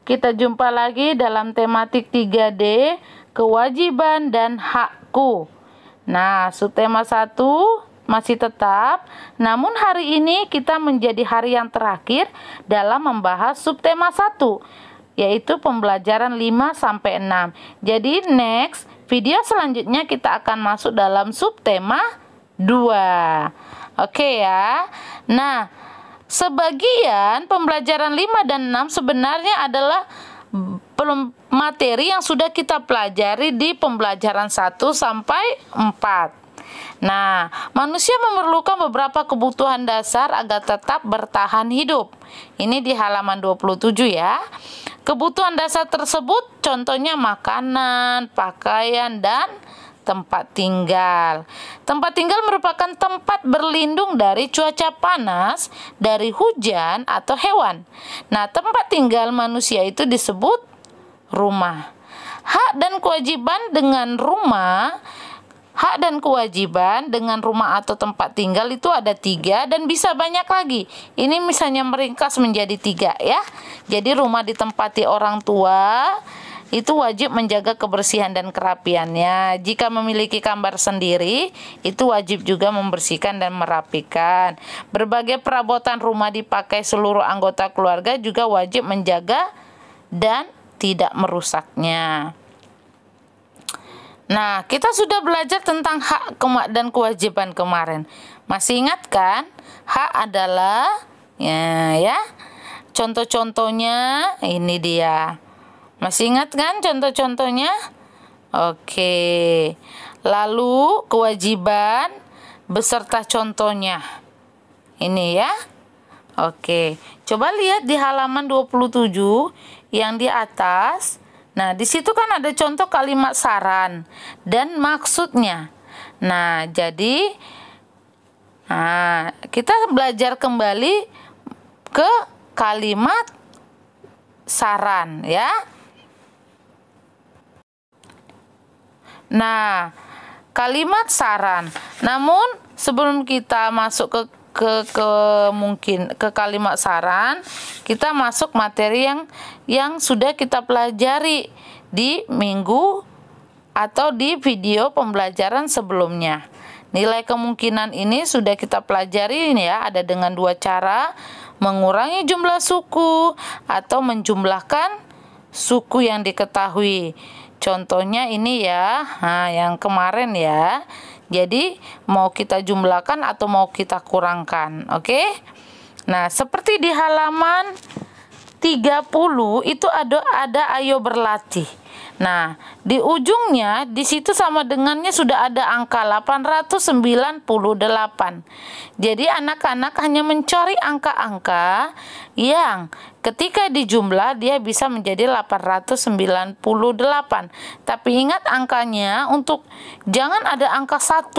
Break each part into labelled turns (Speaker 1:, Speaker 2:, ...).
Speaker 1: kita jumpa lagi dalam tematik 3D, kewajiban dan hakku. Nah, subtema 1 masih tetap, namun hari ini kita menjadi hari yang terakhir dalam membahas subtema 1, yaitu pembelajaran 5-6. Jadi next, video selanjutnya kita akan masuk dalam subtema 2. Oke ya. Nah, sebagian pembelajaran 5 dan 6 sebenarnya adalah materi yang sudah kita pelajari di pembelajaran 1 sampai 4. Nah, manusia memerlukan beberapa kebutuhan dasar agar tetap bertahan hidup. Ini di halaman 27 ya. Kebutuhan dasar tersebut contohnya makanan, pakaian, dan tempat tinggal. Tempat tinggal merupakan tempat berlindung dari cuaca panas, dari hujan, atau hewan. Nah, tempat tinggal manusia itu disebut rumah. Hak dan kewajiban dengan rumah atau tempat tinggal itu ada 3 dan bisa banyak lagi. Ini misalnya meringkas menjadi 3 ya. Jadi rumah ditempati orang tua, itu wajib menjaga kebersihan dan kerapiannya. Jika memiliki kamar sendiri, itu wajib juga membersihkan dan merapikan. Berbagai perabotan rumah dipakai seluruh anggota keluarga juga wajib menjaga dan tidak merusaknya. Nah, kita sudah belajar tentang hak dan kewajiban kemarin. Masih ingat kan? Hak adalah ya. Contoh-contohnya ini dia. Masih ingat kan contoh-contohnya? Oke. Lalu kewajiban beserta contohnya. Ini ya. Oke. Coba lihat di halaman 27 yang di atas. Nah, di situ kan ada contoh kalimat saran dan maksudnya. Nah, jadi kita belajar kembali ke kalimat saran ya. Nah, kalimat saran. Namun sebelum kita masuk ke kalimat saran, kita masuk materi yang sudah kita pelajari di minggu atau di video pembelajaran sebelumnya. Nilai kemungkinan ini sudah kita pelajari ini ya, ada dengan 2 cara: mengurangi jumlah suku atau menjumlahkan suku yang diketahui. Contohnya ini ya, yang kemarin ya. Jadi mau kita jumlahkan atau mau kita kurangkan, oke? Nah, seperti di halaman 30 itu ada ayo berlatih. Nah, di ujungnya di situ sama dengannya sudah ada angka 898. Jadi anak-anak hanya mencari angka-angka yang ketika dijumlah dia bisa menjadi 898. Tapi ingat angkanya jangan ada angka 1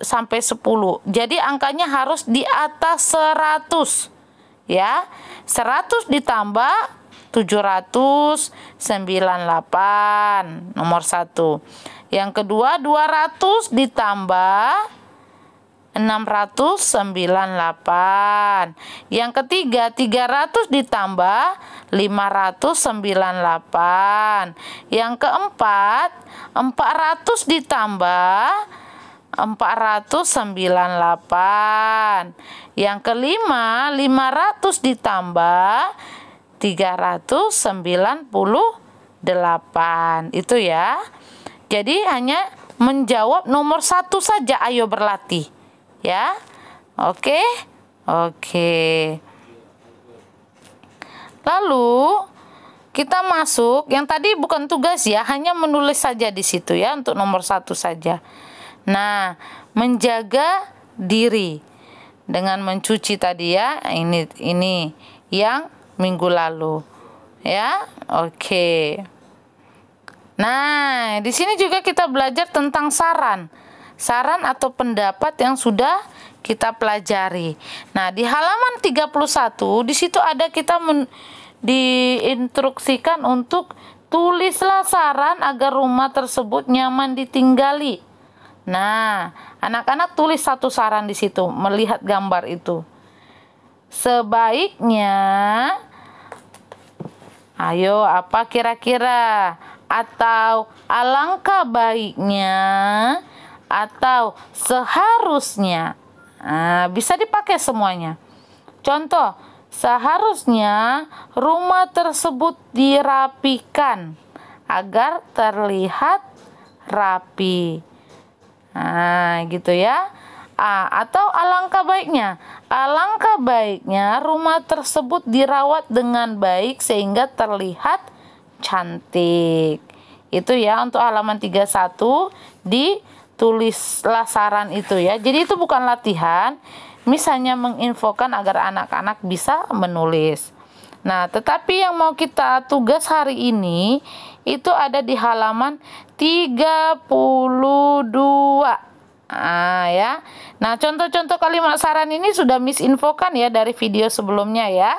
Speaker 1: sampai 10. Jadi angkanya harus di atas 100. Ya. 100 ditambah 798, nomor 1. Yang kedua 200 ditambah 698. Yang ketiga 300 ditambah 598. Yang keempat 400 ditambah 498. Yang kelima 500 ditambah 398. Itu ya. Jadi hanya menjawab nomor 1 saja ayo berlatih. Ya. Oke. Lalu kita masuk, yang tadi bukan tugas ya, hanya menulis saja di situ ya untuk nomor 1 saja. Nah, menjaga diri dengan mencuci tadi ya. Ini yang minggu lalu ya. Oke. Nah, di sini juga kita belajar tentang saran atau pendapat yang sudah kita pelajari. Nah, di halaman 31 di situ ada kita diinstruksikan untuk tulislah saran agar rumah tersebut nyaman ditinggali. Nah, anak-anak tulis 1 saran di situ melihat gambar itu. Sebaiknya Ayo, apa kira-kira? Atau alangkah baiknya, atau seharusnya. Nah, bisa dipakai semuanya. Contoh, seharusnya rumah tersebut dirapikan agar terlihat rapi. Nah, gitu ya. Atau alangkah baiknya rumah tersebut dirawat dengan baik sehingga terlihat cantik. Itu ya untuk halaman 31, ditulislah saran itu ya. Jadi itu bukan latihan, misalnya menginfokan agar anak-anak bisa menulis. Nah, tetapi yang mau kita tugas hari ini itu ada di halaman 32. Ya. Nah, contoh-contoh kalimat saran ini sudah Miss infokan ya dari video sebelumnya ya.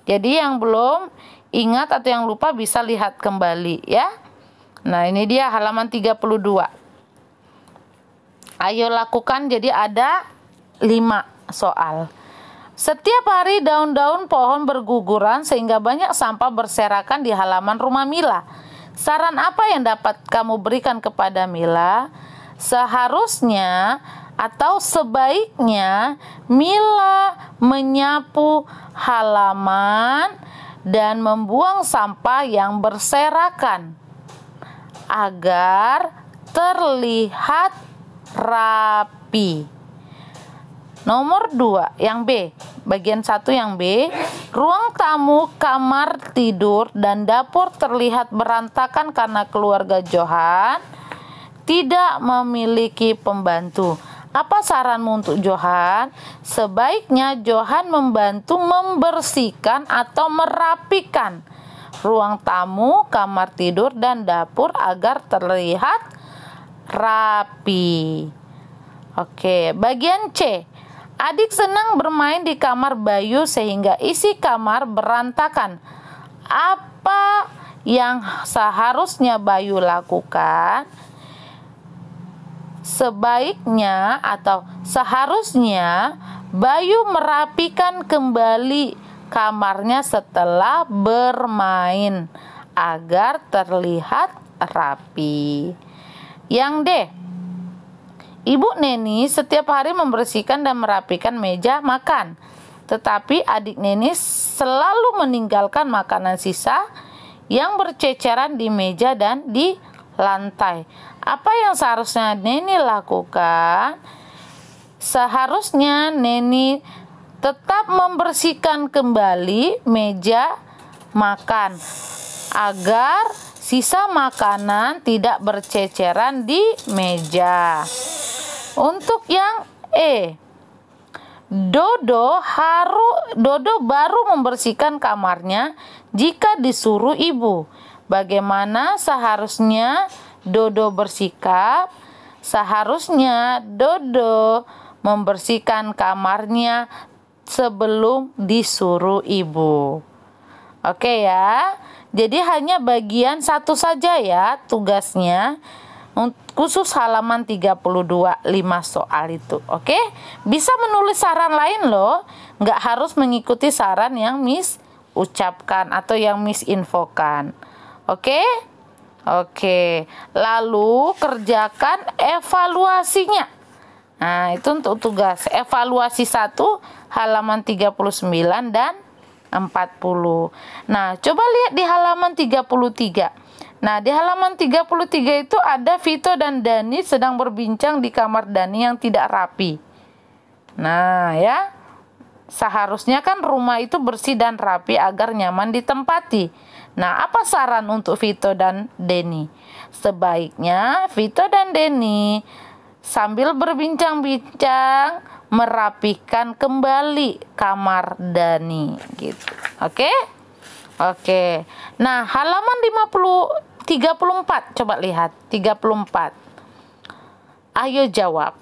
Speaker 1: Jadi yang belum ingat atau yang lupa bisa lihat kembali ya. Nah, ini dia halaman 32. Ayo lakukan, jadi ada 5 soal. Setiap hari daun-daun pohon berguguran sehingga banyak sampah berserakan di halaman rumah Mila. Saran apa yang dapat kamu berikan kepada Mila? Seharusnya atau sebaiknya Mila menyapu halaman dan membuang sampah yang berserakan agar terlihat rapi. Nomor 2, yang B. Bagian 1 yang B. Ruang tamu, kamar tidur, dan dapur terlihat berantakan karena keluarga Johan tidak memiliki pembantu. Apa saranmu untuk Johan? Sebaiknya Johan membantu membersihkan atau merapikan ruang tamu, kamar tidur, dan dapur agar terlihat rapi. Oke, bagian C. Adik senang bermain di kamar Bayu sehingga isi kamar berantakan. Apa yang seharusnya Bayu lakukan? Sebaiknya atau seharusnya Bayu merapikan kembali kamarnya setelah bermain agar terlihat rapi. Yang D. Ibu Neni setiap hari membersihkan dan merapikan meja makan. Tetapi adik Neni selalu meninggalkan makanan sisa yang berceceran di meja dan di lantai. Apa yang seharusnya Neni lakukan? Seharusnya Neni tetap membersihkan kembali meja makan agar sisa makanan tidak berceceran di meja. Untuk yang E, Dodo baru membersihkan kamarnya jika disuruh ibu. Bagaimana seharusnya Dodo bersikap? Seharusnya Dodo membersihkan kamarnya sebelum disuruh ibu. Oke ya. Jadi hanya bagian 1 saja ya tugasnya. Khusus halaman 32, 5 soal itu. Oke? Bisa menulis saran lain loh. Nggak harus mengikuti saran yang Miss ucapkan atau yang Miss infokan. Oke? Oke. Lalu kerjakan evaluasinya. Nah, itu untuk tugas. Evaluasi 1 halaman 39 dan 40. Nah, coba lihat di halaman 33. Nah, di halaman 33 itu ada Vito dan Dani sedang berbincang di kamar Dani yang tidak rapi. Nah, ya. Seharusnya kan rumah itu bersih dan rapi agar nyaman ditempati. Nah, apa saran untuk Vito dan Deni? Sebaiknya Vito dan Deni sambil berbincang-bincang merapikan kembali kamar Dani gitu. Oke? Oke. Nah, halaman 34 coba lihat 34. Ayo jawab.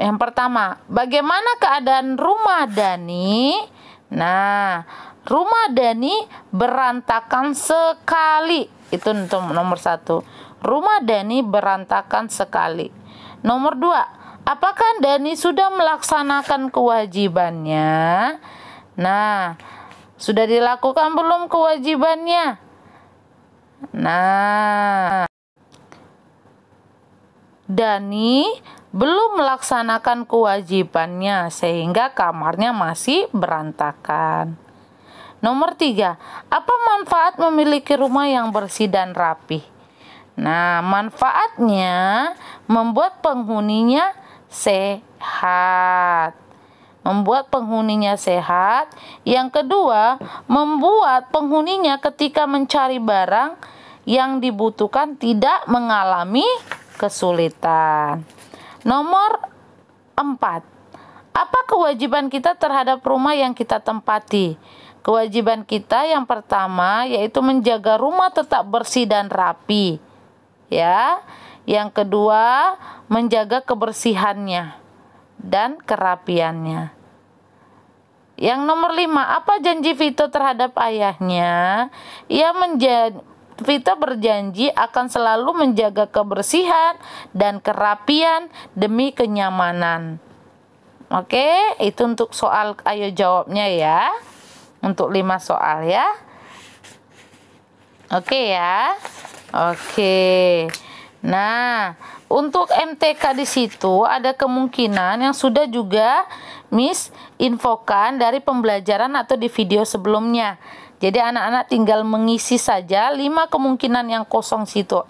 Speaker 1: Yang pertama, bagaimana keadaan rumah Dani? Nah, rumah Dani berantakan sekali. Itu untuk nomor 1. Rumah Dani berantakan sekali. Nomor 2, apakah Dani sudah melaksanakan kewajibannya? Nah, sudah dilakukan belum kewajibannya? Nah, Dani belum melaksanakan kewajibannya sehingga kamarnya masih berantakan. Nomor 3, apa manfaat memiliki rumah yang bersih dan rapi? Nah, manfaatnya membuat penghuninya sehat. Membuat penghuninya sehat. Yang kedua, membuat penghuninya ketika mencari barang yang dibutuhkan tidak mengalami kesulitan. Nomor 4, apa kewajiban kita terhadap rumah yang kita tempati? Kewajiban kita yang pertama yaitu menjaga rumah tetap bersih dan rapi. Ya. Yang kedua, menjaga kebersihannya dan kerapiannya. Yang nomor 5, apa janji Vito terhadap ayahnya? Vito berjanji akan selalu menjaga kebersihan dan kerapian demi kenyamanan. Oke, itu untuk soal ayo jawabnya ya. Untuk 5 soal ya. Oke ya. Oke. Nah, untuk MTK di situ ada kemungkinan yang sudah juga Miss infokan dari pembelajaran atau di video sebelumnya. Jadi anak-anak tinggal mengisi saja 5 kemungkinan yang kosong situ.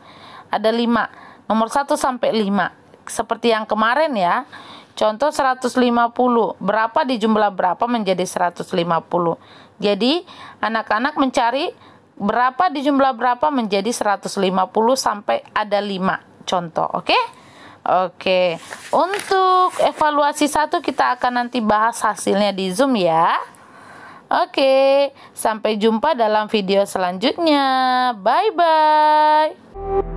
Speaker 1: Ada 5, nomor 1 sampai 5. Seperti yang kemarin ya. Contoh 150, berapa dijumlah berapa menjadi 150. Jadi anak-anak mencari berapa dijumlah berapa menjadi 150 sampai ada 5 contoh, oke? Oke, untuk evaluasi 1 kita akan nanti bahas hasilnya di Zoom ya. Oke, sampai jumpa dalam video selanjutnya. Bye-bye.